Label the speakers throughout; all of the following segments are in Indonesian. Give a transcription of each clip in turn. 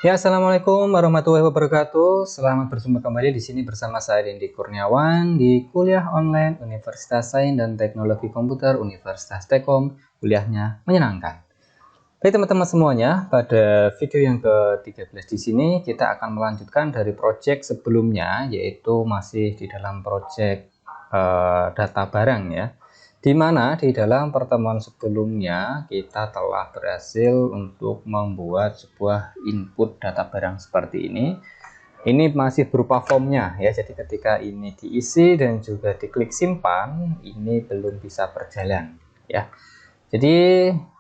Speaker 1: Ya, assalamualaikum warahmatullahi wabarakatuh. Selamat berjumpa kembali di sini bersama saya Dendi Kurniawan di kuliah online Universitas Sains dan Teknologi Komputer Universitas Tekom. Kuliahnya menyenangkan. Baik teman-teman semuanya, pada video yang ke-13 di sini kita akan melanjutkan dari project sebelumnya, yaitu masih di dalam project data barang ya. Di mana di dalam pertemuan sebelumnya kita telah berhasil untuk membuat sebuah input data barang seperti ini. Ini masih berupa formnya ya, jadi ketika ini diisi dan juga diklik simpan, ini belum bisa berjalan ya. Jadi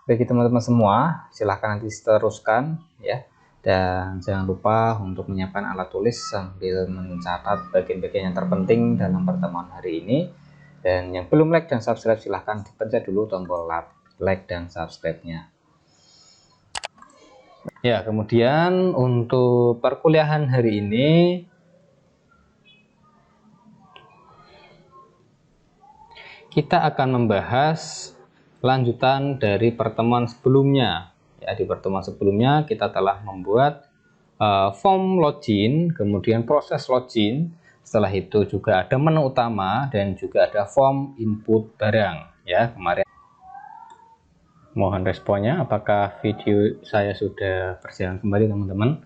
Speaker 1: bagi teman-teman semua, silahkan nanti teruskan ya. Dan jangan lupa untuk menyiapkan alat tulis sambil mencatat bagian-bagian yang terpenting dalam pertemuan hari ini. Dan yang belum like dan subscribe silahkan dipencet dulu tombol like dan subscribe-nya. Ya, kemudian untuk perkuliahan hari ini kita akan membahas lanjutan dari pertemuan sebelumnya. Ya, di pertemuan sebelumnya kita telah membuat form login, kemudian proses login. Setelah itu juga ada menu utama dan juga ada form input barang. Ya, kemarin mohon responnya, apakah video saya sudah berjalan kembali teman-teman.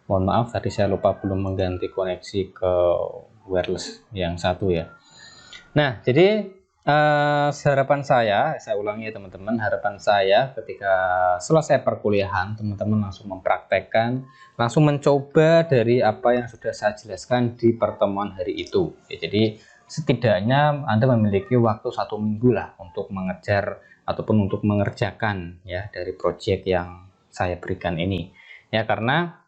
Speaker 1: Mohon maaf tadi saya lupa belum mengganti koneksi ke wireless yang satu ya. Nah, jadi harapan saya ulangi ya teman-teman, harapan saya ketika selesai perkuliahan teman-teman langsung mempraktekkan, langsung mencoba dari apa yang sudah saya jelaskan di pertemuan hari itu ya. Jadi setidaknya Anda memiliki waktu 1 minggu lah untuk mengejar ataupun untuk mengerjakan ya dari proyek yang saya berikan ini ya, karena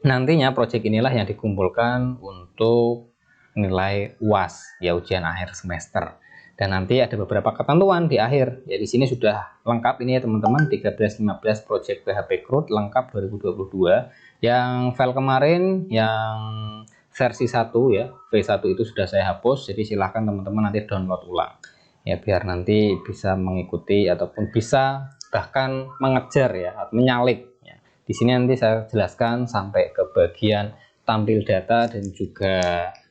Speaker 1: nantinya proyek inilah yang dikumpulkan untuk nilai UAS ya, ujian akhir semester. Dan nanti ada beberapa ketentuan di akhir ya. Di sini sudah lengkap ini ya teman-teman, 13-15 project PHP CRUD lengkap 2022. Yang file kemarin yang versi 1 ya, V1 itu sudah saya hapus, jadi silahkan teman-teman nanti download ulang ya, biar nanti bisa mengikuti ataupun bisa bahkan mengejar ya, menyalip ya. Di sini nanti saya jelaskan sampai ke bagian tampil data dan juga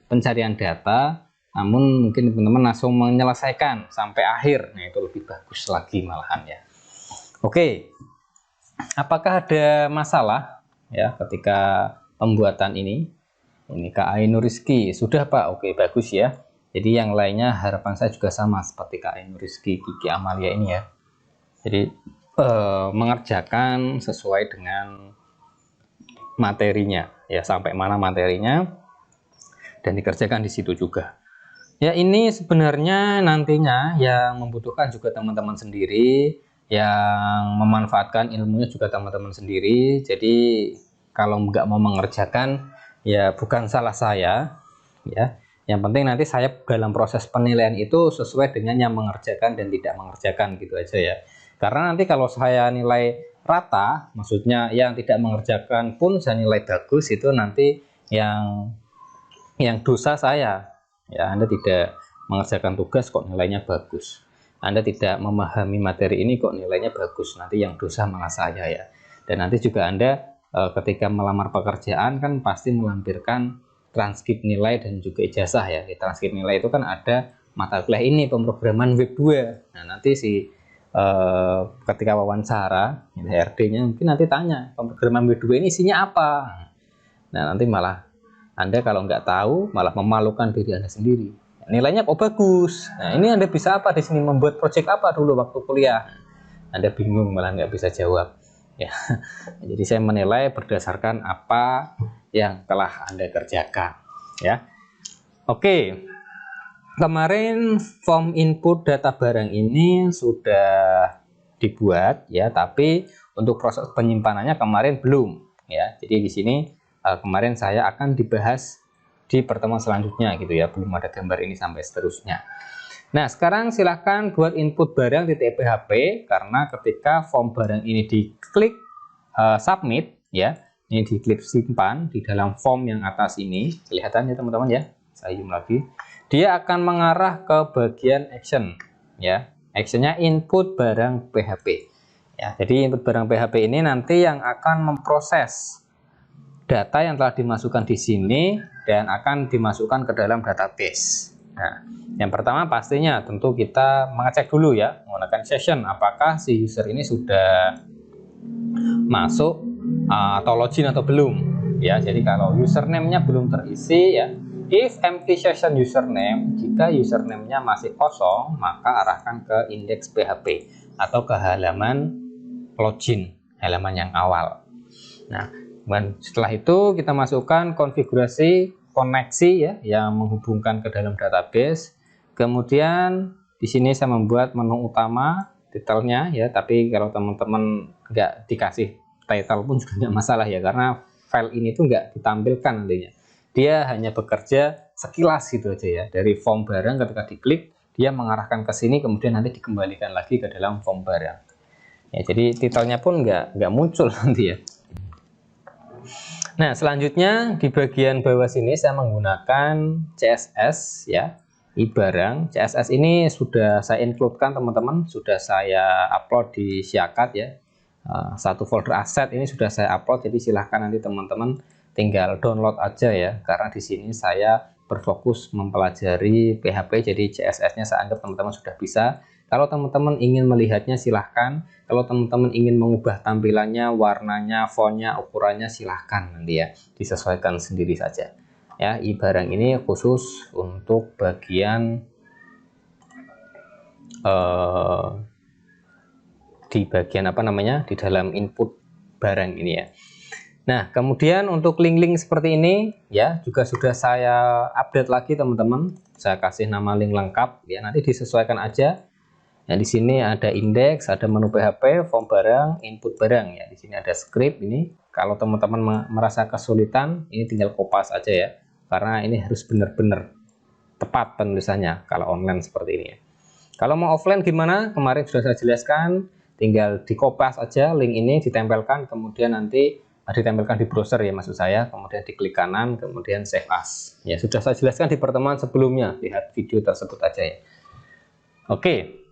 Speaker 1: pencarian data, namun mungkin teman-teman langsung menyelesaikan sampai akhir, nah itu lebih bagus lagi malahan ya. Oke, apakah ada masalah ya ketika pembuatan ini? Ini Kak Ainuriski sudah Pak, oke bagus ya. Jadi yang lainnya harapan saya juga sama seperti Kak Ainuriski, Kiki Amalia ini ya. Jadi mengerjakan sesuai dengan materinya ya, sampai mana materinya dan dikerjakan di situ juga. Ya, ini sebenarnya nantinya yang membutuhkan juga teman-teman sendiri, yang memanfaatkan ilmunya juga teman-teman sendiri. Jadi kalau nggak mau mengerjakan ya bukan salah saya ya. Yang penting nanti saya dalam proses penilaian itu sesuai dengan yang mengerjakan dan tidak mengerjakan gitu aja ya. Karena nanti kalau saya nilai rata, maksudnya yang tidak mengerjakan pun saya nilai bagus, itu nanti yang dosa saya ya. Anda tidak mengerjakan tugas kok nilainya bagus, Anda tidak memahami materi ini kok nilainya bagus, nanti yang dosa malah saya ya. Dan nanti juga Anda ketika melamar pekerjaan kan pasti melampirkan transkrip nilai dan juga ijazah ya. Di transkrip nilai itu kan ada mata kuliah ini pemrograman web 2. Nah nanti ketika wawancara HRD-nya mungkin nanti tanya pemrograman web 2 ini isinya apa. Nah nanti malah Anda kalau nggak tahu malah memalukan diri Anda sendiri. Nilainya kok bagus. Nah ini Anda bisa apa di sini, membuat proyek apa dulu waktu kuliah? Anda bingung malah nggak bisa jawab. Ya, jadi saya menilai berdasarkan apa yang telah Anda kerjakan. Ya, oke. Kemarin form input data barang ini sudah dibuat ya, tapi untuk proses penyimpanannya kemarin belum ya. Jadi di sini kemarin saya akan dibahas di pertemuan selanjutnya gitu ya, belum ada gambar ini sampai seterusnya. Nah sekarang silahkan buat input barang di TPHP, karena ketika form barang ini diklik submit ya, ini diklik simpan di dalam form yang atas ini, kelihatan ya teman-teman ya, saya zoom lagi, dia akan mengarah ke bagian action ya, actionnya input barang PHP ya. Jadi input barang PHP ini nanti yang akan memproses data yang telah dimasukkan di sini dan akan dimasukkan ke dalam database. Nah, yang pertama pastinya tentu kita mengecek dulu ya menggunakan session apakah si user ini sudah masuk atau login atau belum ya. Jadi kalau username-nya belum terisi ya, if empty session username, jika username-nya masih kosong maka arahkan ke index PHP atau ke halaman login, halaman yang awal. Nah, setelah itu kita masukkan konfigurasi koneksi ya yang menghubungkan ke dalam database. Kemudian di sini saya membuat menu utama detailnya ya, tapi kalau teman-teman nggak dikasih title pun juga nggak masalah ya, karena file ini tuh nggak ditampilkan nantinya. Dia hanya bekerja sekilas gitu aja ya, dari form barang ketika diklik dia mengarahkan ke sini, kemudian nanti dikembalikan lagi ke dalam form barang. Ya, jadi titelnya pun nggak muncul nanti ya. Nah, selanjutnya di bagian bawah sini saya menggunakan CSS ya, ibarang. CSS ini sudah saya include-kan teman-teman, sudah saya upload di Syakat ya. Satu folder aset ini sudah saya upload, jadi silahkan nanti teman-teman tinggal download aja ya, karena di sini saya berfokus mempelajari PHP, jadi CSS-nya saya anggap teman-teman sudah bisa. Kalau teman-teman ingin melihatnya silahkan, kalau teman-teman ingin mengubah tampilannya, warnanya, fontnya, ukurannya silahkan nanti ya, disesuaikan sendiri saja. Ya, ibarang ini khusus untuk bagian di bagian apa namanya, di dalam input barang ini ya. Nah, kemudian untuk link-link seperti ini ya juga sudah saya update lagi teman-teman. Saya kasih nama link lengkap ya, nanti disesuaikan aja. Nah, di sini ada indeks, ada menu PHP, form barang, input barang ya. Di sini ada script ini. Kalau teman-teman merasa kesulitan, ini tinggal kopas aja ya. Karena ini harus benar-benar tepat penulisannya kalau online seperti ini ya. Kalau mau offline gimana? Kemarin sudah saya jelaskan, tinggal dikopas aja link ini, ditempelkan, kemudian nanti ditempelkan di browser ya maksud saya, kemudian diklik kanan, kemudian save as. Ya, sudah saya jelaskan di pertemuan sebelumnya, lihat video tersebut aja ya. Oke.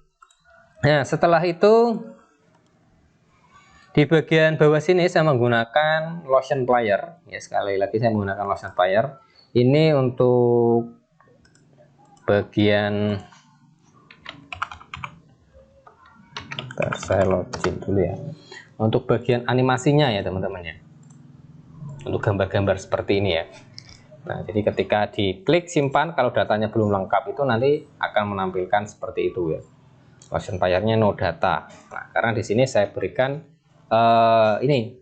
Speaker 1: Nah, setelah itu di bagian bawah sini saya menggunakan Lotion Player. Ya, sekali lagi saya menggunakan Lotion Player. Ini untuk bagian, saya login dulu ya. Untuk bagian animasinya ya teman-teman ya. Untuk gambar-gambar seperti ini ya. Nah, jadi ketika diklik simpan, kalau datanya belum lengkap itu nanti akan menampilkan seperti itu ya. Lotion Player-nya no data. Nah, karena di sini saya berikan ini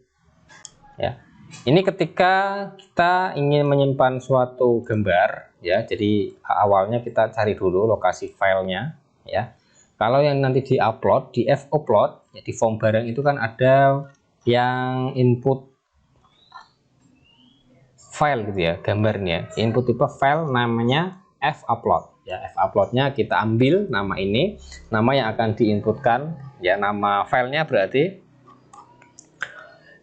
Speaker 1: ya. Ini ketika kita ingin menyimpan suatu gambar ya. Jadi awalnya kita cari dulu lokasi filenya ya. Kalau yang nanti di-upload, di f-upload, ya di form barang itu kan ada yang input file gitu ya, gambarnya. Input tipe file namanya f-upload. Ya, f-uploadnya kita ambil nama ini, nama yang akan diinputkan, ya nama filenya berarti.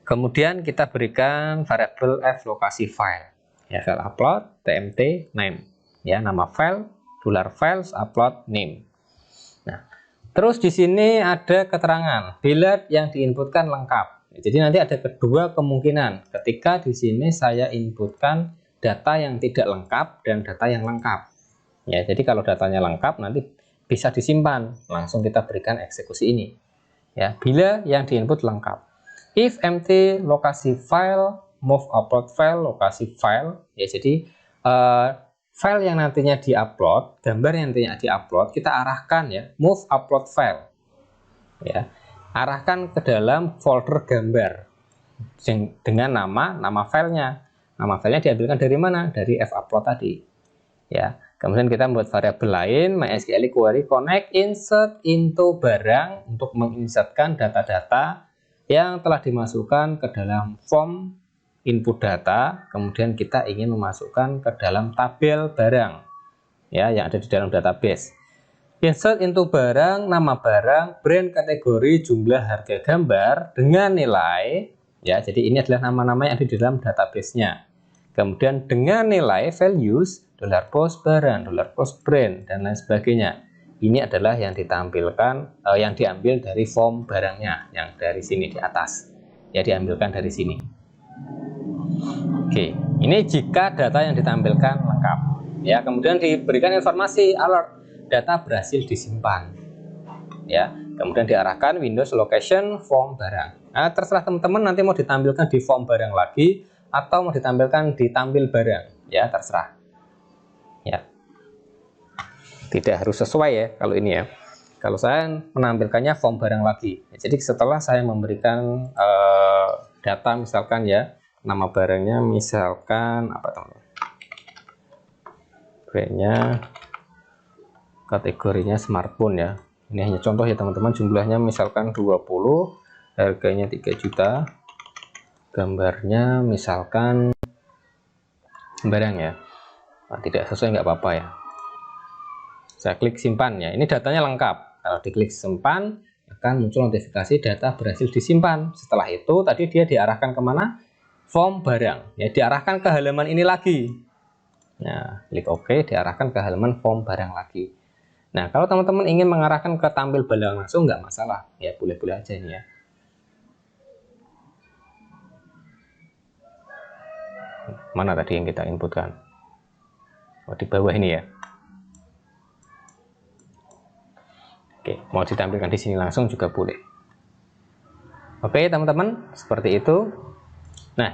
Speaker 1: Kemudian kita berikan variabel f lokasi file. Ya, file upload, tmt, name. Ya, nama file, $files, upload, name. Nah, terus di sini ada keterangan bila yang diinputkan lengkap. Jadi nanti ada kedua kemungkinan ketika di sini saya inputkan data yang tidak lengkap dan data yang lengkap. Ya, jadi kalau datanya lengkap nanti bisa disimpan, langsung kita berikan eksekusi ini. Ya, bila yang diinput lengkap. If empty lokasi file, move upload file lokasi file. Ya, jadi file yang nantinya diupload, gambar yang nantinya diupload, kita arahkan ya, move upload file. Ya, arahkan ke dalam folder gambar dengan nama filenya. Nama filenya diambilkan dari mana? Dari f-upload tadi. Ya, kemudian kita membuat variabel lain, MySQL query connect insert into barang untuk menginsertkan data-data yang telah dimasukkan ke dalam form input data, kemudian kita ingin memasukkan ke dalam tabel barang ya yang ada di dalam database. Insert into barang, nama barang, brand, kategori, jumlah, harga gambar dengan nilai ya. Jadi ini adalah nama-nama yang ada di dalam database-nya. Kemudian dengan nilai values $post barang, $post brand dan lain sebagainya. Ini adalah yang ditampilkan yang diambil dari form barangnya yang dari sini di atas. Ya, diambilkan dari sini. Oke, ini jika data yang ditampilkan lengkap. Ya, kemudian diberikan informasi alert, data berhasil disimpan. Ya, kemudian diarahkan Windows location form barang. Nah, terserah teman-teman nanti mau ditampilkan di form barang lagi atau mau ditampilkan di tampil barang. Ya, terserah. Ya. Tidak harus sesuai ya kalau ini ya. Kalau saya menampilkannya form barang lagi. Jadi setelah saya memberikan data misalkan ya, nama barangnya misalkan apa teman-teman? Brandnya, kategorinya smartphone ya. Ini hanya contoh ya teman-teman, jumlahnya misalkan 20, harganya 3 juta. Gambarnya misalkan barang ya. Nah, tidak sesuai nggak apa-apa ya. Saya klik simpan ya. Ini datanya lengkap. Kalau diklik simpan akan muncul notifikasi data berhasil disimpan. Setelah itu tadi dia diarahkan kemana? Form barang. Ya, diarahkan ke halaman ini lagi. Nah, klik OK, diarahkan ke halaman form barang lagi. Nah, kalau teman-teman ingin mengarahkan ke tampil barang langsung nggak masalah. Ya, boleh-boleh aja ini ya. Mana tadi yang kita inputkan? Oh, di bawah ini ya. Oke, mau ditampilkan di sini langsung juga boleh. Oke, teman-teman, seperti itu. Nah,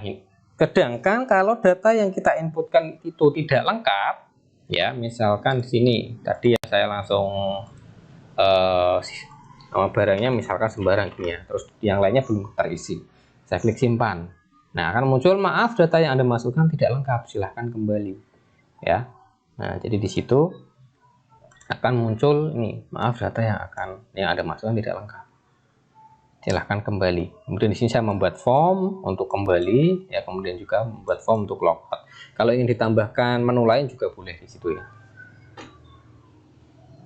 Speaker 1: sedangkan kalau data yang kita inputkan itu tidak lengkap, ya, misalkan di sini tadi ya saya langsung nama barangnya misalkan sembarang gini ya, terus yang lainnya belum terisi. Saya klik simpan. Nah, akan muncul maaf data yang Anda masukkan tidak lengkap, silahkan kembali. Ya. Nah, jadi di situ akan muncul ini, maaf data yang Anda masukkan tidak lengkap. Silahkan kembali. Kemudian di sini saya membuat form untuk kembali, ya, kemudian juga membuat form untuk logout. Kalau ingin ditambahkan menu lain juga boleh di situ ya.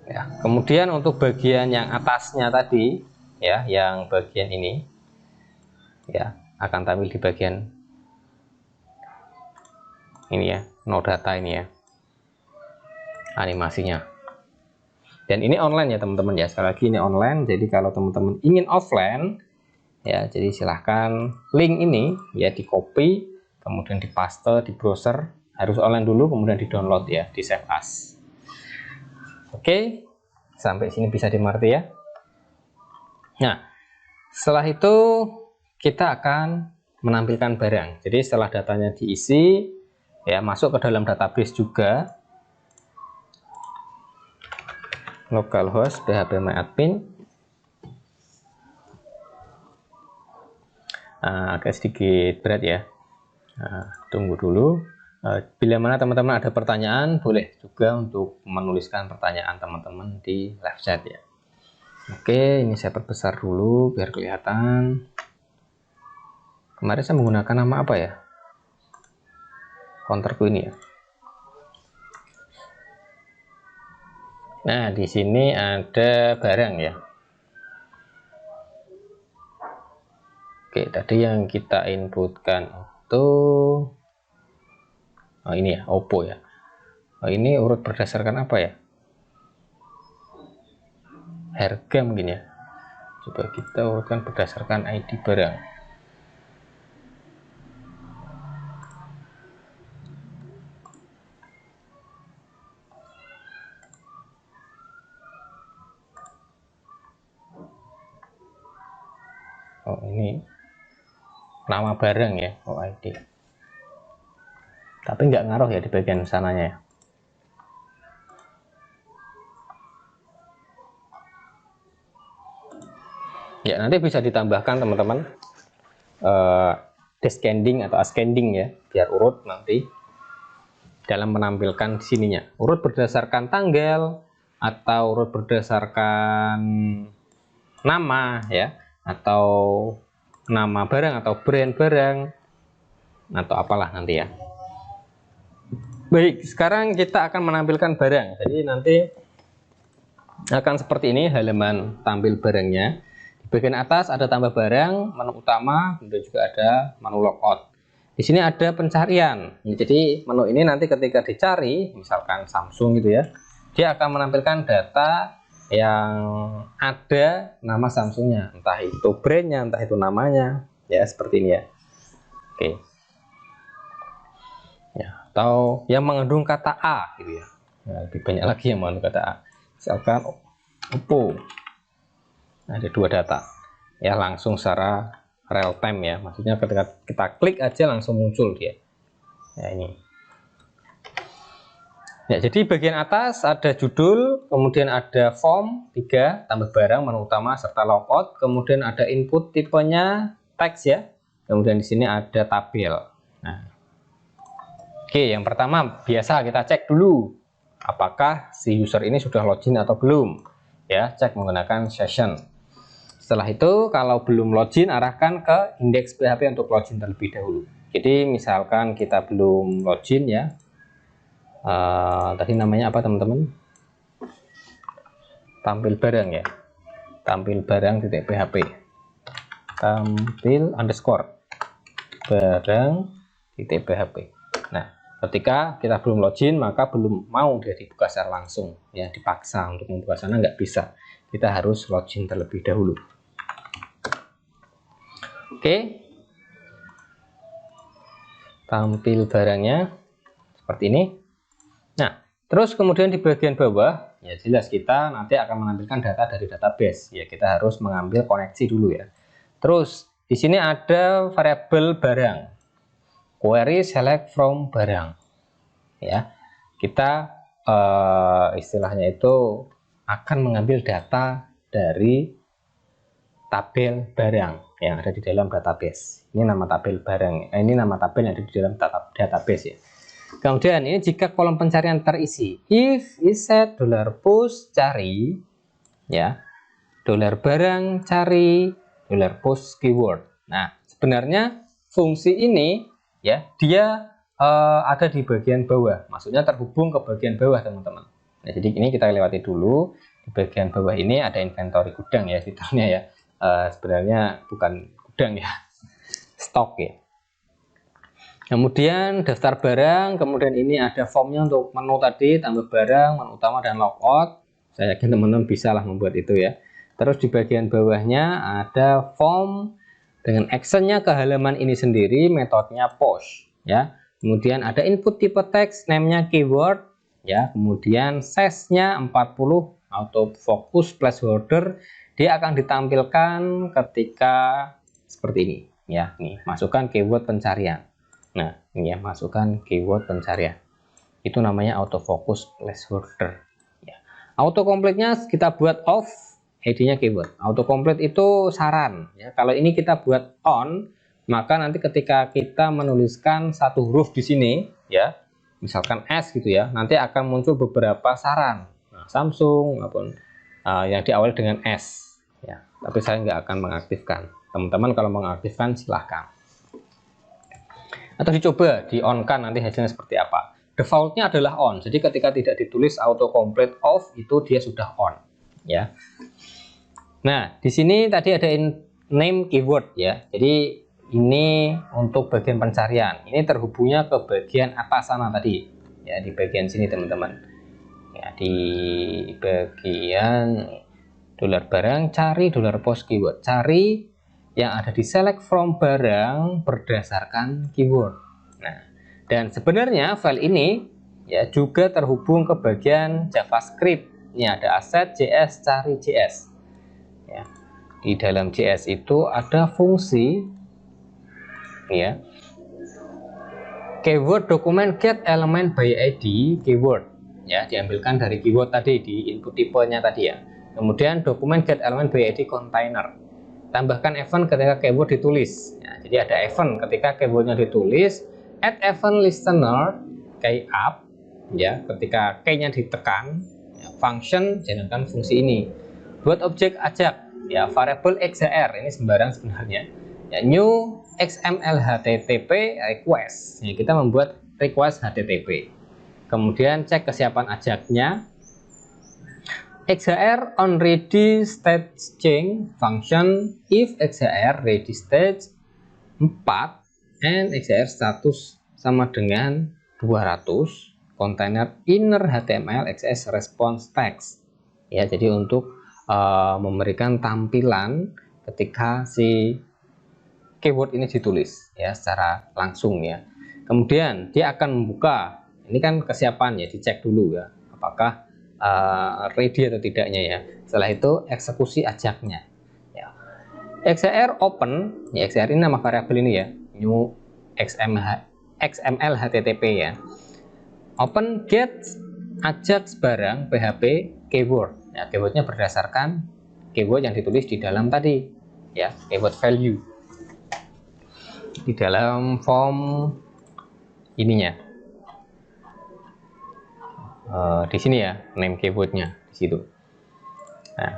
Speaker 1: Ya, kemudian untuk bagian yang atasnya tadi, ya, yang bagian ini, ya, akan tampil di bagian ini ya, no data ini ya, animasinya. Dan ini online ya teman-teman ya, sekali lagi ini online. Jadi kalau teman-teman ingin offline, ya, jadi silahkan link ini ya di copy, kemudian dipaste di browser, harus online dulu, kemudian di download ya, di save as. Oke, sampai sini bisa dimengerti ya. Nah, setelah itu kita akan menampilkan barang. Jadi setelah datanya diisi, ya, masuk ke dalam database juga, localhost phpMyAdmin. Agak sedikit berat ya. Tunggu dulu. Bila mana teman-teman ada pertanyaan, boleh juga untuk menuliskan pertanyaan teman-teman di live chat ya. Oke, ini saya perbesar dulu biar kelihatan. Kemarin saya menggunakan nama apa ya? Counterku ini ya. Nah, di sini ada barang ya. Oke, tadi yang kita inputkan itu ini ya, Oppo ya. Ini urut berdasarkan apa ya? Harga mungkin ya. Coba kita urutkan berdasarkan ID barang. Oh, ini nama barang ya, ID. Tapi nggak ngaruh ya di bagian sananya ya. Ya, nanti bisa ditambahkan teman-teman descending atau ascending ya, biar urut nanti dalam menampilkan di sininya. Urut berdasarkan tanggal atau urut berdasarkan nama ya, atau nama barang atau brand barang atau apalah nanti ya. Baik, sekarang kita akan menampilkan barang. Jadi nanti akan seperti ini halaman tampil barangnya. Di bagian atas ada tambah barang, menu utama, kemudian juga ada menu logout. Di sini ada pencarian. Jadi menu ini nanti ketika dicari, misalkan Samsung gitu ya, dia akan menampilkan data yang ada nama Samsungnya, entah itu brandnya, entah itu namanya, ya seperti ini ya. Oke. atau yang mengandung kata A gitu ya. Nah, lebih banyak lagi yang mengandung kata A. Misalkan Oppo. Nah, ada 2 data. Ya, langsung secara real time ya. Maksudnya ketika kita klik aja langsung muncul dia. Ya, ini. Ya, jadi bagian atas ada judul, kemudian ada form 3, tambah barang, menu utama, serta logout. Kemudian ada input tipenya teks ya. Kemudian di sini ada tabel. Nah, oke, yang pertama biasa kita cek dulu apakah si user ini sudah login atau belum. Ya, cek menggunakan session. Setelah itu kalau belum login, arahkan ke indeks PHP untuk login terlebih dahulu. Jadi misalkan kita belum login ya. Tadi namanya apa teman-teman? Tampil barang ya. Tampil barang titik PHP. Tampil underscore barang titik PHP. Nah, ketika kita belum login maka belum mau dia dibuka secara langsung ya, dipaksa untuk membuka sana nggak bisa. Kita harus login terlebih dahulu. Oke. Tampil barangnya seperti ini. Nah, terus kemudian di bagian bawah, ya jelas kita nanti akan menampilkan data dari database. Ya, kita harus mengambil koneksi dulu ya. Terus, di sini ada variabel barang. Query select from barang. Ya, kita istilahnya itu akan mengambil data dari tabel barang yang ada di dalam database. Ini nama tabel barang. Ini nama tabel yang ada di dalam database ya. Kemudian ini jika kolom pencarian terisi, if is set $post cari ya, $barang cari $post keyword. Nah, sebenarnya fungsi ini ya dia ada di bagian bawah, maksudnya terhubung ke bagian bawah teman-teman. Nah, jadi ini kita lewati dulu. Di bagian bawah ini ada inventory gudang ya, fiturnya ya. Sebenarnya bukan gudang ya, stok ya. Kemudian daftar barang, kemudian ini ada formnya untuk menu tadi, tambah barang, menu utama, dan logout. Saya yakin teman-teman bisa lah membuat itu ya. Terus di bagian bawahnya ada form dengan actionnya ke halaman ini sendiri, metodenya post ya. Kemudian ada input tipe teks, name-nya keyword ya. Kemudian size-nya 40, auto focus placeholder. Dia akan ditampilkan ketika seperti ini ya. Nih, masukkan keyword pencarian. Nah, ini ya, masukkan keyword pencarian. Itu namanya autofocus placeholder. Ya. Autocomplete-nya kita buat off, ID-nya keyword. Autocomplete itu saran. Ya. Kalau ini kita buat on, maka nanti ketika kita menuliskan satu huruf di sini, ya, misalkan S gitu ya, nanti akan muncul beberapa saran. Nah, Samsung maupun yang diawali dengan S. Ya. Tapi saya nggak akan mengaktifkan. Teman-teman kalau mengaktifkan silahkan. Atau dicoba di on kan nanti hasilnya seperti apa. Defaultnya adalah on, jadi ketika tidak ditulis autocomplete off itu dia sudah on ya. Nah, di sini tadi ada name keyword ya, jadi ini untuk bagian pencarian, ini terhubungnya ke bagian atas sana tadi ya, di bagian sini teman-teman ya, di bagian $barang cari $post keyword, cari yang ada di select from barang berdasarkan keyword. Nah, dan sebenarnya file ini ya juga terhubung ke bagian JavaScript. Ini ada asset JS cari JS. Ya. Di dalam JS itu ada fungsi ya. Keyword dokumen get element by ID keyword. Ya, diambilkan dari keyword tadi di input tipenya tadi ya. Kemudian dokumen get element by ID container. Tambahkan event ketika keyword ditulis ya, jadi ada event ketika keywordnya ditulis, add event listener key up ya, ketika key-nya ditekan ya, function jalankan fungsi ini. Buat objek ajak ya, variable XHR ini sembarang sebenarnya ya, new XML HTTP request ya, kita membuat request HTTP. Kemudian cek kesiapan ajaknya, XHR on ready stage change function if XHR ready stage 4 and XHR status sama dengan 200 container inner HTML XS response text ya, jadi untuk memberikan tampilan ketika si keyword ini ditulis ya secara langsung ya. Kemudian dia akan membuka, ini kan kesiapan ya, dicek dulu ya apakah ready atau tidaknya ya. Setelah itu eksekusi ajaknya ya. XML open ya, XML ini nama variabel ini ya, new XML HTTP ya. Open get ajak barang PHP keyword ya, keywordnya berdasarkan keyword yang ditulis di dalam tadi ya, keyword value di dalam form ininya. Di sini ya, name keywordnya di situ. Nah,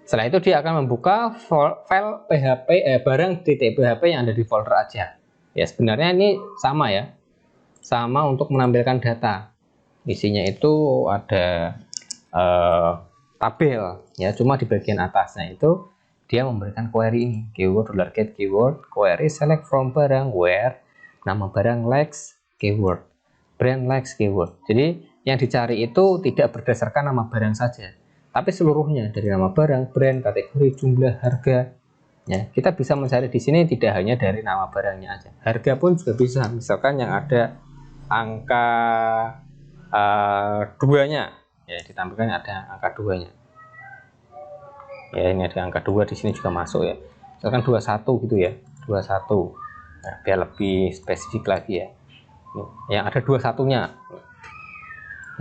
Speaker 1: setelah itu dia akan membuka file PHP barang .php yang ada di folder aja. Ya sebenarnya ini sama ya, sama untuk menampilkan data. Isinya itu ada tabel ya, cuma di bagian atasnya itu dia memberikan query ini, keyword $get keyword query select from barang where nama barang likes keyword brand likes keyword. Jadi yang dicari itu tidak berdasarkan nama barang saja, tapi seluruhnya dari nama barang, brand, kategori, jumlah, harga. Ya, kita bisa mencari di sini tidak hanya dari nama barangnya aja, harga pun juga bisa. Misalkan yang ada angka duanya, ya ditampilkan ada angka duanya. Ya ini ada angka 2 di sini juga masuk ya. Misalkan 21 gitu ya, 21. Nah, biar lebih spesifik lagi ya. Yang ada 21-nya.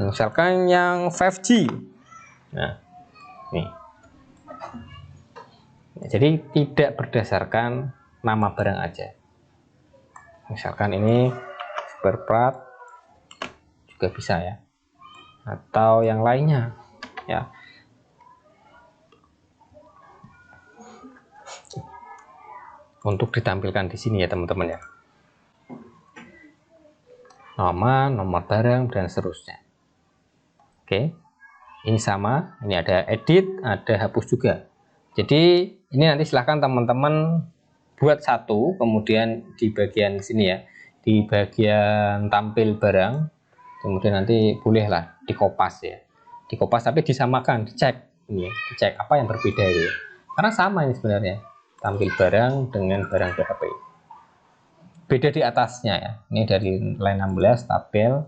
Speaker 1: Misalkan yang 5G. Nah, nih. Nah, jadi tidak berdasarkan nama barang aja. Misalkan ini spare part juga bisa ya. Atau yang lainnya ya. Untuk ditampilkan di sini ya teman-teman ya. Nama, nomor barang dan seterusnya. Oke. Ini sama, ini ada edit, ada hapus juga. Jadi ini nanti silahkan teman-teman buat satu, kemudian di bagian sini ya, di bagian tampil barang, kemudian nanti bolehlah dikopas ya, dikopas tapi disamakan, dicek ini, dicek apa yang berbeda itu, karena sama ini sebenarnya tampil barang dengan barang PHP. Beda di atasnya ya, ini dari line 16 tabel.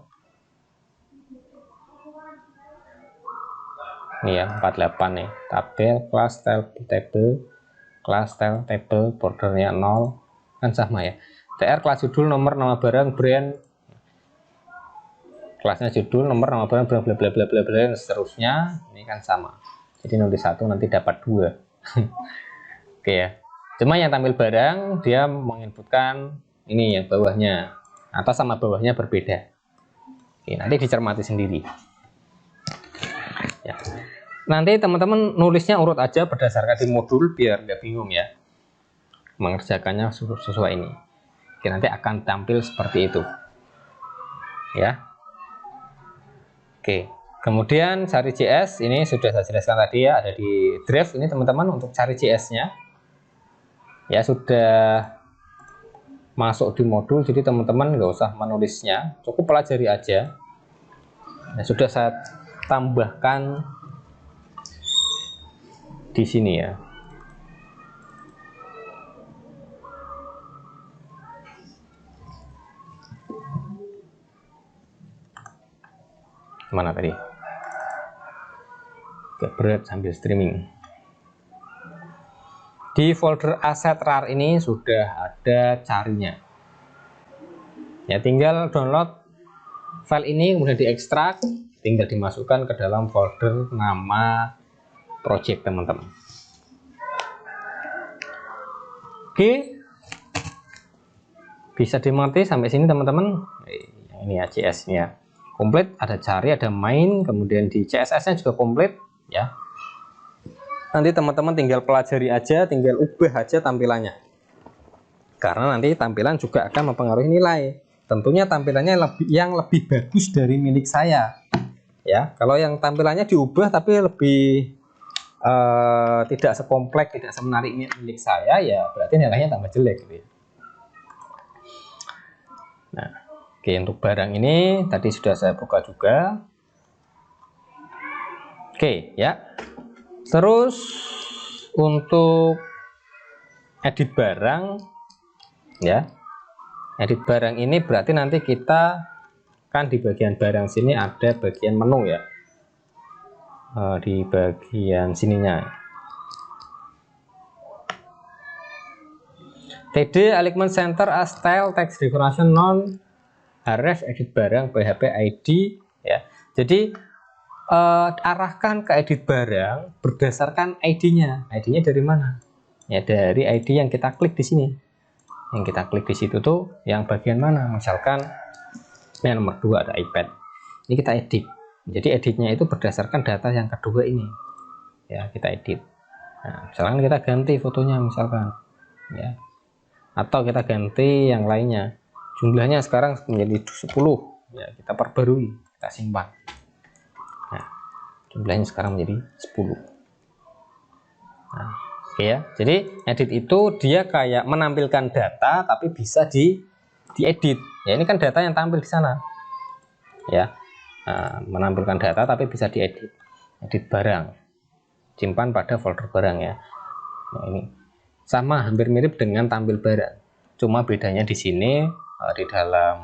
Speaker 1: Ini ya 48 nih, tabel class table class table bordernya 0 kan sama ya. TR kelas judul, nomor, nama barang, brand, kelasnya judul, nomor, nama barang, bla bla bla bla bla bla dan seterusnya. Ini kan sama, jadi nulis 1 nanti dapat 2. Oke ya, cuma yang tampil barang dia menginputkan ini yang bawahnya, atas sama bawahnya berbeda. Oke, nanti dicermati sendiri ya. Nanti teman-teman nulisnya urut aja berdasarkan di modul biar nggak bingung ya, mengerjakannya sesuai ini. Oke, nanti akan tampil seperti itu ya. Oke, kemudian cari JS ini sudah saya jelaskan tadi ya, ada di draft ini teman-teman. Untuk cari JS nya ya sudah masuk di modul, jadi teman-teman nggak usah menulisnya, cukup pelajari aja. Nah, sudah saya tambahkan di sini ya. Mana tadi? Agak berat sambil streaming. Di folder aset rar ini sudah ada carinya. Ya tinggal download file ini kemudian diekstrak, tinggal dimasukkan ke dalam folder nama project teman-teman. Oke, bisa dimengerti sampai sini teman-teman. Ini ya CS nya komplit, ada cari, ada main, kemudian di CSS nya juga komplit ya. Nanti teman-teman tinggal pelajari aja, tinggal ubah aja tampilannya, karena nanti tampilan juga akan mempengaruhi nilai. Tentunya tampilannya yang lebih bagus dari milik saya ya. Kalau yang tampilannya diubah tapi lebih tidak sekompleks, tidak semenarik milik saya, ya berarti nilainya tambah jelek gitu ya. Nah, oke, untuk barang ini tadi sudah saya buka juga. Oke ya. Terus untuk edit barang ya, Edit barang ini berarti nanti kita kan di bagian barang sini ada bagian menu ya, di bagian sininya. TD alignment center as style text decoration non href edit barang PHP ID ya. Jadi arahkan ke edit barang berdasarkan ID-nya. ID-nya dari mana? Ya dari ID yang kita klik di sini. Yang kita klik di situ tuh yang bagian mana? Misalkan yang nomor 2 ada iPad. Ini kita edit. Jadi editnya itu berdasarkan data yang kedua ini. Ya, kita edit. Nah, misalkan kita ganti fotonya misalkan ya. Atau kita ganti yang lainnya. Jumlahnya sekarang menjadi 10. Ya, kita perbarui, kita simpan. Nah, jumlahnya sekarang menjadi 10. Nah, oke ya. Jadi edit itu dia kayak menampilkan data tapi bisa diedit. Ya, ini kan data yang tampil di sana. Ya. Nah, menampilkan data tapi bisa diedit. Edit barang. Simpan pada folder barang ya. Nah, ini sama hampir mirip dengan tampil barang. Cuma bedanya di sini di dalam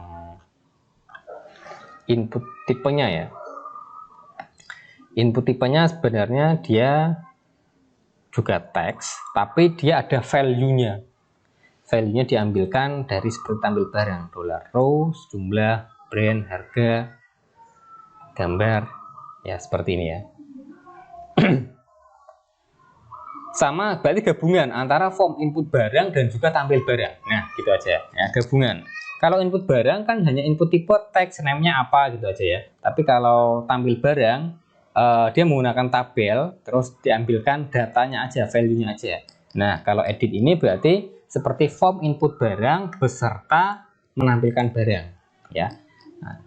Speaker 1: input tipenya ya. Input tipenya sebenarnya dia juga teks, tapi dia ada value-nya. Value-nya diambilkan dari seperti tampil barang, $, jumlah, brand, harga, gambar, ya seperti ini ya. Sama berarti gabungan antara form input barang dan juga tampil barang. Nah, gitu aja ya, gabungan. Kalau input barang kan hanya input tipe teks, name-nya apa gitu aja ya. Tapi kalau tampil barang dia menggunakan tabel, terus diambilkan datanya aja, value-nya aja. Nah, kalau edit ini berarti seperti form input barang beserta menampilkan barang, ya. Nah,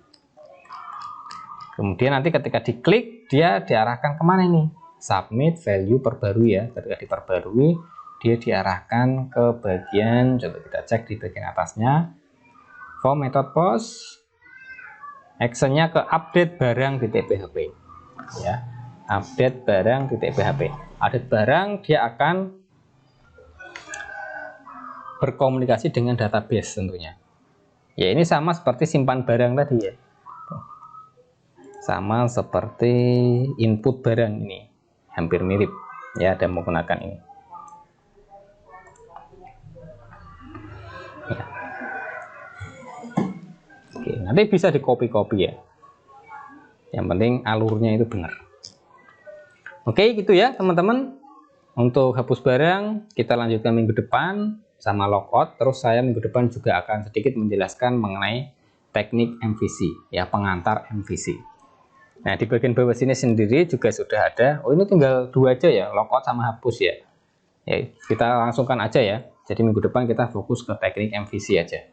Speaker 1: kemudian nanti ketika diklik, dia diarahkan kemana ini? Submit value perbarui ya. Ketika diperbarui, dia diarahkan ke bagian, coba kita cek di bagian atasnya, form method post, actionnya ke update barang di php. Ya, update barang titik php. Update barang dia akan berkomunikasi dengan database tentunya. Ya, ini sama seperti simpan barang tadi ya. Sama seperti input barang ini. Hampir mirip ya, ada menggunakan ini. Ya. Oke, nanti bisa di copy-copy ya. Yang penting alurnya itu benar. Oke, gitu ya teman-teman. Untuk hapus barang kita lanjutkan minggu depan sama logout. Terus saya minggu depan juga akan sedikit menjelaskan mengenai teknik MVC ya, pengantar MVC. Nah, di bagian bawah sini sendiri juga sudah ada. Oh, ini tinggal 2 aja ya, logout sama hapus ya. Ya, kita langsungkan aja ya. Jadi minggu depan kita fokus ke teknik MVC aja.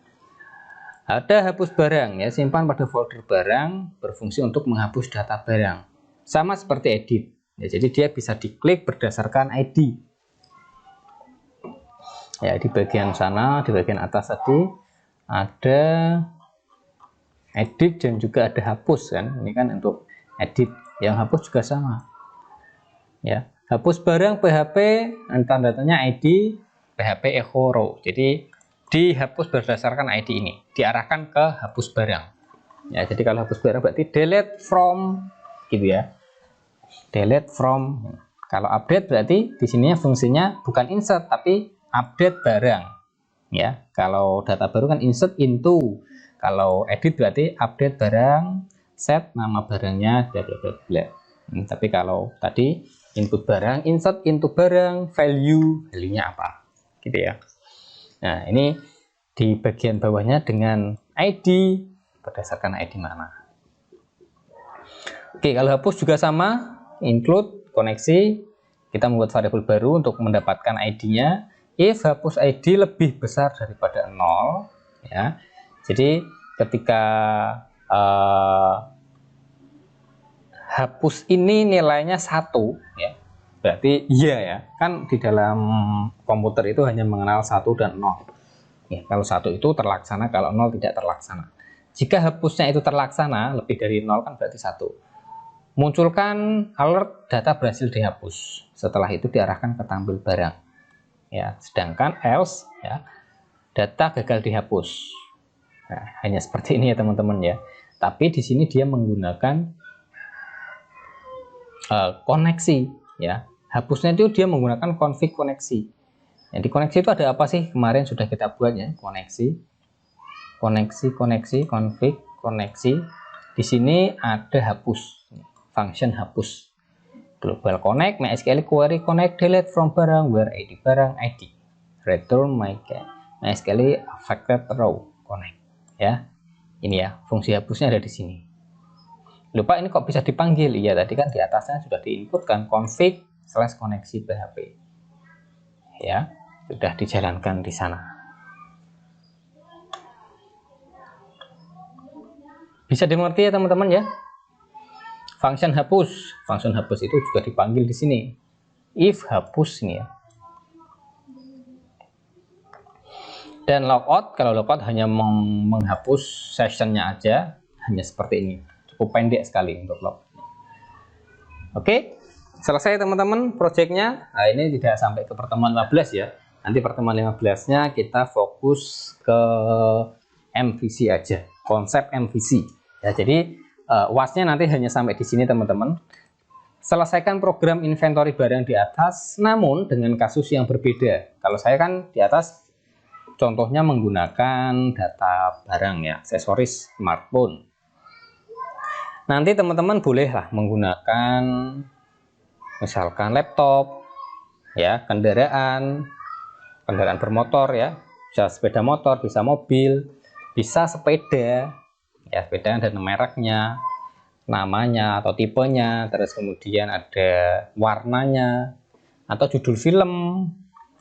Speaker 1: Ada hapus barang ya, simpan pada folder barang, berfungsi untuk menghapus data barang. Sama seperti edit. Ya, jadi dia bisa diklik berdasarkan ID. Ya, di bagian sana, di bagian atas tadi ada edit dan juga ada hapus kan. Ini kan untuk edit. Yang hapus juga sama. Ya, hapus barang PHP, tanda-tandanya ID PHP echo row. Jadi dihapus berdasarkan ID ini, diarahkan ke hapus barang. Ya, jadi kalau hapus barang berarti delete from gitu ya. Delete from. Kalau update berarti di sininya fungsinya bukan insert tapi update barang. Ya, kalau data baru kan insert into. Kalau edit berarti update barang, set nama barangnya, bla bla bla bla. Tapi kalau tadi input barang, insert into barang, value-nya apa? Gitu ya. Nah, ini di bagian bawahnya dengan ID, berdasarkan ID mana. Oke, kalau hapus juga sama, include, koneksi, kita membuat variabel baru untuk mendapatkan ID-nya. If hapus ID lebih besar daripada 0, ya. Jadi ketika hapus ini nilainya 1, ya. Berarti iya ya, kan di dalam komputer itu hanya mengenal 1 dan 0. Ya, kalau 1 itu terlaksana, kalau 0 tidak terlaksana. Jika hapusnya itu terlaksana, lebih dari 0 kan berarti 1. Munculkan alert data berhasil dihapus. Setelah itu diarahkan ke tampil barang. Ya, sedangkan else ya, data gagal dihapus. Nah, hanya seperti ini ya teman-teman ya. Tapi di sini dia menggunakan koneksi ya. Hapusnya itu dia menggunakan config koneksi. Jadi koneksi itu ada apa sih? Kemarin sudah kita buat ya, koneksi, config, koneksi. Di sini ada hapus, function hapus. Global connect, MySQL query connect delete from barang where ID barang ID. Return MySQL affected row connect. Ya, ini ya fungsi hapusnya ada di sini. Lupa ini kok bisa dipanggil? Iya tadi kan di atasnya sudah diinputkan config / koneksi PHP. Ya, sudah dijalankan di sana. Bisa dimengerti ya teman-teman ya. Function hapus itu juga dipanggil di sini. If hapus ini ya. Dan logout, kalau logout hanya menghapus sessionnya aja, hanya seperti ini. Cukup pendek sekali untuk log. Oke, selesai teman-teman projectnya. Nah, ini tidak sampai ke pertemuan 15 ya. Nanti pertemuan 15-nya kita fokus ke MVC aja, konsep MVC. Ya, jadi UAS-nya nanti hanya sampai di sini teman-teman. Selesaikan program inventory barang di atas, namun dengan kasus yang berbeda. Kalau saya kan di atas contohnya menggunakan data barang ya, aksesoris smartphone. Nanti teman-teman bolehlah menggunakan misalkan laptop, ya, kendaraan bermotor ya, bisa sepeda motor, bisa mobil, bisa sepeda, ya, sepeda dan mereknya, namanya atau tipenya, terus kemudian ada warnanya, atau judul film,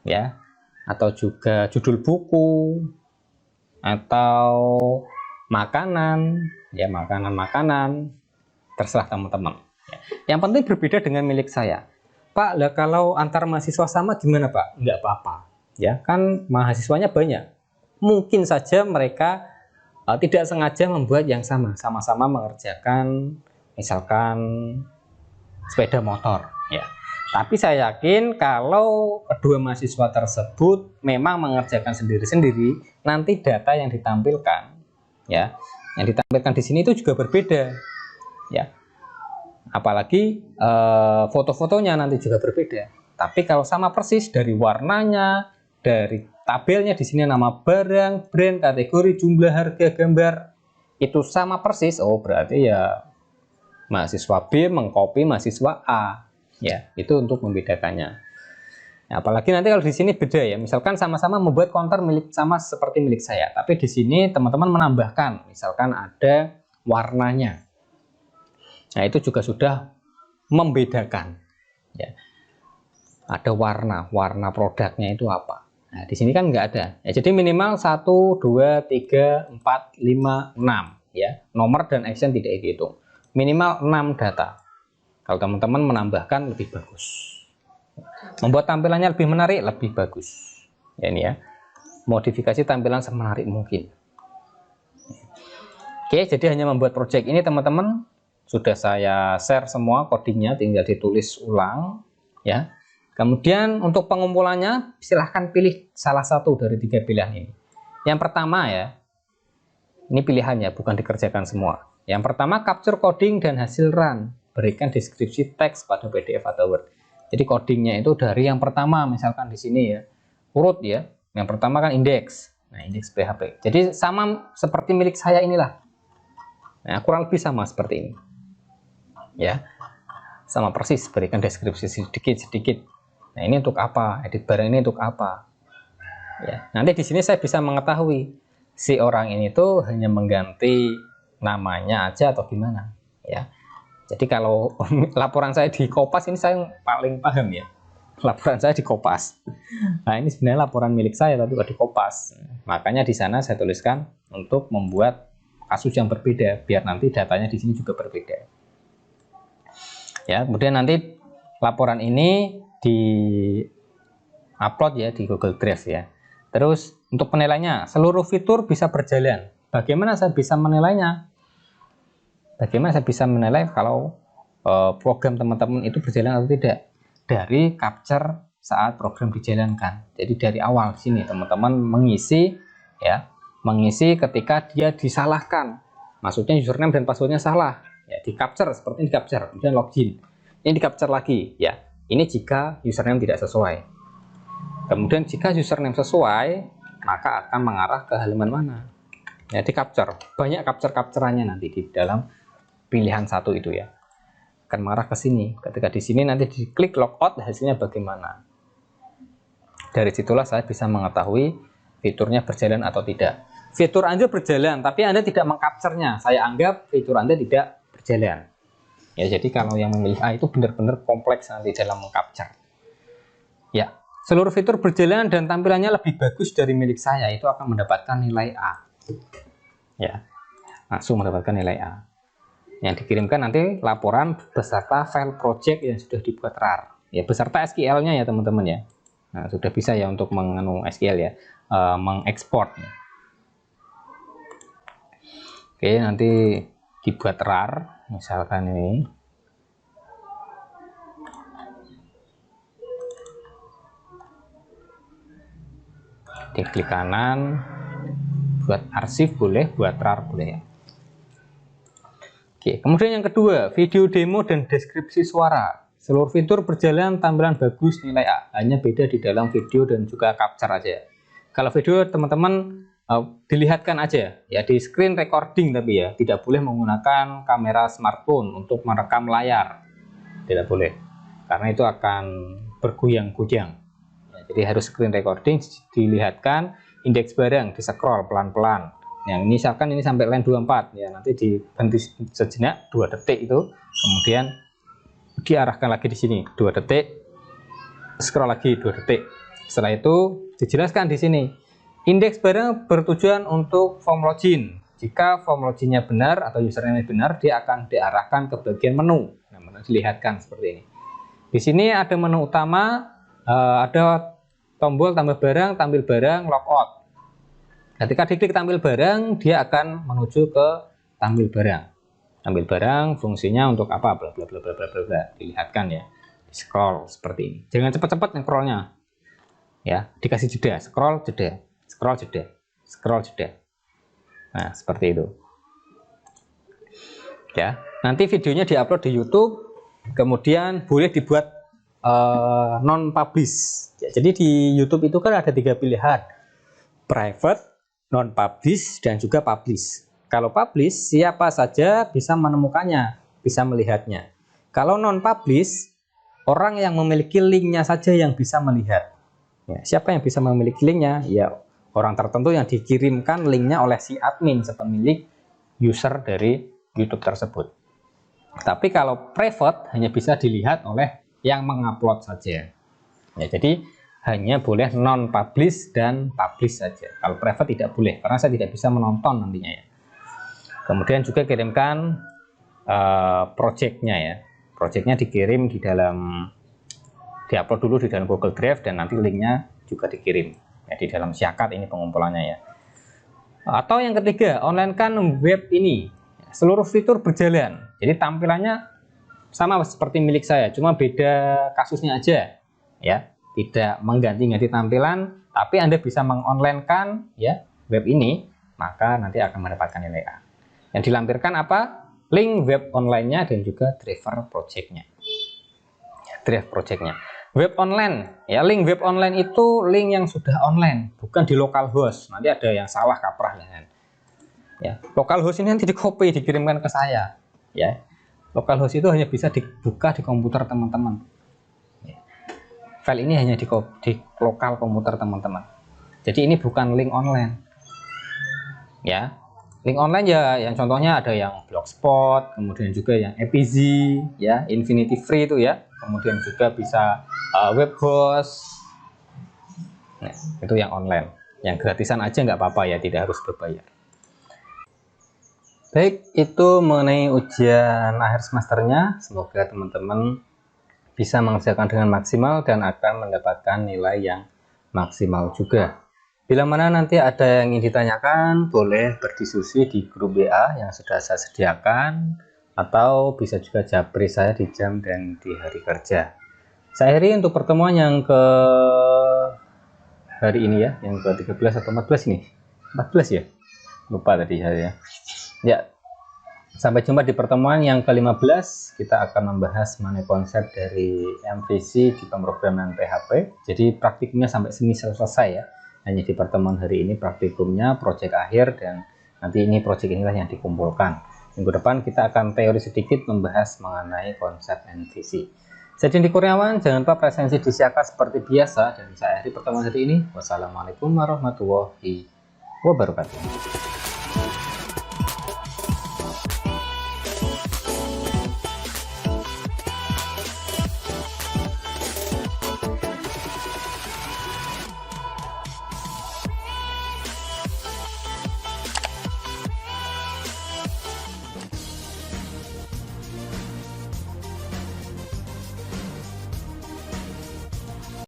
Speaker 1: ya, atau juga judul buku, atau makanan, ya, makanan, terserah teman-teman. Yang penting berbeda dengan milik saya. Pak, lah kalau antar mahasiswa sama gimana Pak? Enggak apa-apa, ya, kan mahasiswanya banyak. Mungkin saja mereka tidak sengaja membuat yang sama-sama mengerjakan misalkan sepeda motor, ya. Tapi saya yakin kalau kedua mahasiswa tersebut memang mengerjakan sendiri-sendiri, nanti data yang ditampilkan, ya, yang ditampilkan di sini itu juga berbeda, ya. Apalagi foto-fotonya nanti juga berbeda. Tapi kalau sama persis dari warnanya, dari tabelnya di sini nama barang, brand, kategori, jumlah, harga, gambar itu sama persis, oh berarti ya mahasiswa B mengcopy mahasiswa A. Ya, itu untuk membedakannya. Nah, apalagi nanti kalau di sini beda ya, misalkan sama-sama membuat counter milik sama seperti milik saya, tapi di sini teman-teman menambahkan, misalkan ada warnanya. Nah, itu juga sudah membedakan. Ya. Ada warna produknya itu apa. Nah, di sini kan nggak ada. Ya, jadi minimal 1, 2, 3, 4, 5, 6. Ya. Nomor dan action tidak dihitung. Minimal 6 data. Kalau teman-teman menambahkan lebih bagus. Membuat tampilannya lebih menarik, lebih bagus. Ya, ini ya. Modifikasi tampilan semenarik mungkin. Oke, jadi hanya membuat project ini teman-teman sudah saya share semua codingnya, tinggal ditulis ulang ya. Kemudian untuk pengumpulannya silahkan pilih salah satu dari 3 pilihan ini. Yang pertama ya, ini pilihannya bukan dikerjakan semua. Yang pertama capture coding dan hasil run, berikan deskripsi teks pada PDF atau Word. Jadi codingnya itu dari yang pertama, misalkan di sini ya, urut ya. Yang pertama kan indeks, nah indeks PHP. Jadi sama seperti milik saya inilah. Nah kurang lebih sama seperti ini, ya, sama persis, berikan deskripsi sedikit. Nah ini untuk apa? Edit barang ini untuk apa? Ya, nanti di sini saya bisa mengetahui si orang ini tuh hanya mengganti namanya aja atau gimana, ya. Jadi kalau laporan saya di Kompas ini saya paling paham ya. Laporan saya di Kompas. Nah, ini sebenarnya laporan milik saya tapi di Kompas. Makanya di sana saya tuliskan untuk membuat kasus yang berbeda biar nanti datanya di sini juga berbeda. Ya, kemudian nanti laporan ini di upload ya di Google Drive ya. Terus untuk penilaiannya, seluruh fitur bisa berjalan. Bagaimana saya bisa menilainya? Bagaimana saya bisa menilai kalau program teman-teman itu berjalan atau tidak? Dari capture saat program dijalankan. Jadi dari awal sini teman-teman mengisi ya mengisi ketika dia disalahkan. Maksudnya username dan passwordnya salah, ya di capture seperti ini, di capture, kemudian login. Ini di capture lagi, ya. Ini jika username tidak sesuai. Kemudian jika username sesuai, maka akan mengarah ke halaman mana? Ya di capture. Banyak capture-capturannya nanti di dalam pilihan satu itu ya. Akan mengarah ke sini. Ketika di sini nanti diklik logout, hasilnya bagaimana? Dari situlah saya bisa mengetahui fiturnya berjalan atau tidak. Fitur Anda berjalan, tapi Anda tidak mengcapture-nya. Saya anggap fitur Anda tidak berjalan. Ya, jadi kalau yang memilih A itu benar-benar kompleks nanti dalam mengcapture. Ya, seluruh fitur berjalan dan tampilannya lebih bagus dari milik saya, itu akan mendapatkan nilai A. Ya, langsung mendapatkan nilai A. Yang dikirimkan nanti laporan beserta file project yang sudah dibuat RAR. Ya, beserta SQL-nya ya teman-teman ya. Nah, sudah bisa ya untuk menganu SQL ya, mengekspor. Oke, nanti dibuat RAR, misalkan ini. Di klik kanan, buat arsip boleh, buat RAR boleh ya. Oke, kemudian yang kedua, video demo dan deskripsi suara. Seluruh fitur berjalan, tampilan bagus, nilai A. Hanya beda di dalam video dan juga capture aja. Kalau video teman-teman dilihatkan aja ya di screen recording, tapi ya tidak boleh menggunakan kamera smartphone untuk merekam layar, tidak boleh karena itu akan bergoyang-goyang ya, jadi harus screen recording, dilihatkan indeks barang, di scroll pelan-pelan. Yang misalkan ini sampai line 24 ya, nanti diberhenti sejenak 2 detik itu, kemudian diarahkan lagi di sini 2 detik, scroll lagi 2 detik. Setelah itu dijelaskan di sini indeks barang bertujuan untuk form login. Jika form loginnya benar atau username benar, dia akan diarahkan ke bagian menu. Nah, dilihatkan seperti ini. Di sini ada menu utama, ada tombol tambah barang, tampil barang, logout. Ketika diklik tampil barang, dia akan menuju ke tampil barang. Tampil barang fungsinya untuk apa? Bla bla bla bla bla bla. Dilihatkan ya. Scroll seperti ini. Jangan cepat-cepat scrollnya. Ya, dikasih jeda, scroll jeda. Scroll jeda, scroll jeda. Nah, seperti itu. Ya, nanti videonya diupload di YouTube, kemudian boleh dibuat non publish. Ya, jadi di YouTube itu kan ada 3 pilihan: private, non publish, dan juga publish. Kalau publish, siapa saja bisa menemukannya, bisa melihatnya. Kalau non publish, orang yang memiliki linknya saja yang bisa melihat. Ya, siapa yang bisa memiliki linknya? Ya, orang tertentu yang dikirimkan linknya oleh si admin, sepemilik user dari YouTube tersebut. Tapi kalau private hanya bisa dilihat oleh yang mengupload saja. Ya, jadi hanya boleh non publish dan publish saja. Kalau private tidak boleh karena saya tidak bisa menonton nantinya ya. Kemudian juga kirimkan projectnya ya. Projectnya dikirim di dalam, diupload dulu di dalam Google Drive dan nanti linknya juga dikirim. Ya, di dalam Syakat ini pengumpulannya ya. Atau yang ketiga, online kan web ini. Seluruh fitur berjalan. Jadi tampilannya sama seperti milik saya, cuma beda kasusnya aja. Ya, tidak mengganti-ganti tampilan, tapi Anda bisa mengonlinekan ya web ini, maka nanti akan mendapatkan nilai A. Yang dilampirkan apa? Link web online-nya dan juga driver project-nya. Ya, drive project-nya. Web online, ya link web online itu link yang sudah online, bukan di localhost. Nanti ada yang salah kaprah dengan. Ya, localhost ini nanti di copy dikirimkan ke saya. Ya, localhost itu hanya bisa dibuka di komputer teman-teman. Ya. File ini hanya di lokal komputer teman-teman. Jadi ini bukan link online. Ya, link online ya, yang contohnya ada yang Blogspot, kemudian juga yang Epizy, ya, Infinity Free itu ya. Kemudian juga bisa webhost. Nah, itu yang online. Yang gratisan aja nggak apa-apa ya, tidak harus berbayar. Baik, itu mengenai ujian akhir semesternya. Semoga teman-teman bisa mengerjakan dengan maksimal dan akan mendapatkan nilai yang maksimal juga. Bila mana nanti ada yang ingin ditanyakan, boleh berdiskusi di grup WA yang sudah saya sediakan, atau bisa juga japri saya di jam dan di hari kerja. Saya akhiri untuk pertemuan yang ke hari ini ya, yang ke 13 atau 14 ini. 14 ya? Lupa tadi saya. Ya, sampai jumpa di pertemuan yang ke-15. Kita akan membahas mengenai konsep dari MVC di pemrograman PHP. Jadi praktikumnya sampai sini selesai ya. Hanya di pertemuan hari ini praktikumnya, proyek akhir, dan nanti ini proyek inilah yang dikumpulkan. Minggu depan kita akan teori sedikit membahas mengenai konsep MVC. Saya Dendi Kurniawan, jangan lupa presensi di Siaka seperti biasa, dan saya akhiri pertemuan hari ini. Wassalamualaikum warahmatullahi wabarakatuh.